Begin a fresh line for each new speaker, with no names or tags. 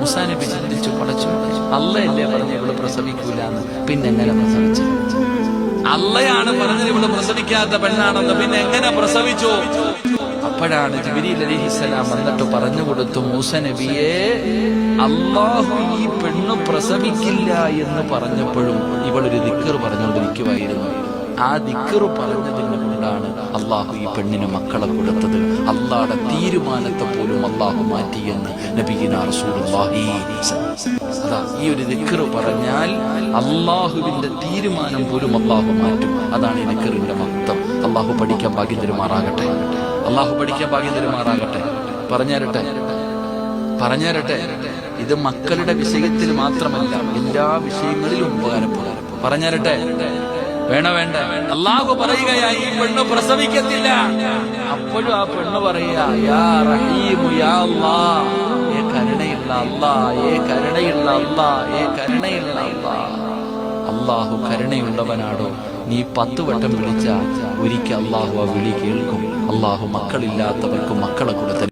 മൂസാ നബി ചിന്തിച്ചു, പടച്ചു അള്ളയല്ലേ പറഞ്ഞു ഇവള് പ്രസവിക്കൂലെന്ന്, പിന്നെ എങ്ങനെ പ്രസവിച്ചു? അള്ളയാണ് പറഞ്ഞത് ഇവള് പ്രസവിക്കാത്ത പെണ്ണാണെന്ന്, പിന്നെ എങ്ങനെ പ്രസവിച്ചു? അപ്പോഴാണ് ജിബ്രീൽ അലൈഹിസ്സലാം വന്നിട്ട് പറഞ്ഞു കൊടുത്തു, മൂസാ നബിയെ, അല്ലാഹു ഈ പെണ്ണ് പ്രസവിക്കില്ല എന്ന് പറഞ്ഞപ്പോഴും ഇവളൊരു ദിക്ർ പറഞ്ഞുകൊണ്ടിരിക്കുവായിരുന്നു. ആ ദിക്ർ പറഞ്ഞതിനെ കൊണ്ടാണ് അള്ളാഹു ഈ പെണ്ണിന് മക്കളെ കൊടുത്തത്. അള്ളാഹുടെ തീരുമാനത്തെ പോലും അള്ളാഹു മാറ്റിയെന്ന് നബിയിനാ റസൂലുള്ളാഹി. അതാ ഈ ഒരു ദിക്ർ പറഞ്ഞാൽ അള്ളാഹുവിന്റെ തീരുമാനം പോലും അള്ളാഹു മാറ്റും. അതാണ് ഈ ദിക്റിന്റെ മഹത്വം. അള്ളാഹു പഠിക്കാൻ ഭാഗ്യം തരുമാറാകട്ടെ. അള്ളാഹു പഠിക്കാൻ ഭാഗ്യം തരുമാറാകട്ടെ. പറഞ്ഞുതരട്ടെ. ഇത് മക്കളുടെ വിഷയത്തിൽ മാത്രമല്ല, എല്ലാ വിഷയങ്ങളിലും ഉപകാരപ്പെടും. പറഞ്ഞുതരട്ടെ, വേണ്ട. അള്ളാഹു പറയുകയായി ഈ പെണ്ണ് പ്രസവിക്കത്തില്ല. അപ്പോഴും ആ പെണ്ണ് പറയുക, യാ റഹീമു യാ അല്ലാഹ്, ഏ കരുണയുള്ള അല്ലാഹ്, ഏ കരുണയുള്ള അല്ലാഹ്, ഏ കരുണയുള്ള അല്ലാഹ്. അള്ളാഹു കരുണയുള്ളവനാടോ? നീ 10 വട്ടം വിളിച്ച ഒരിക്കൽ അള്ളാഹു ആ വിളി കേൾക്കും. അള്ളാഹു മക്കളില്ലാത്തവർക്ക് മക്കളെ കൊടുത്ത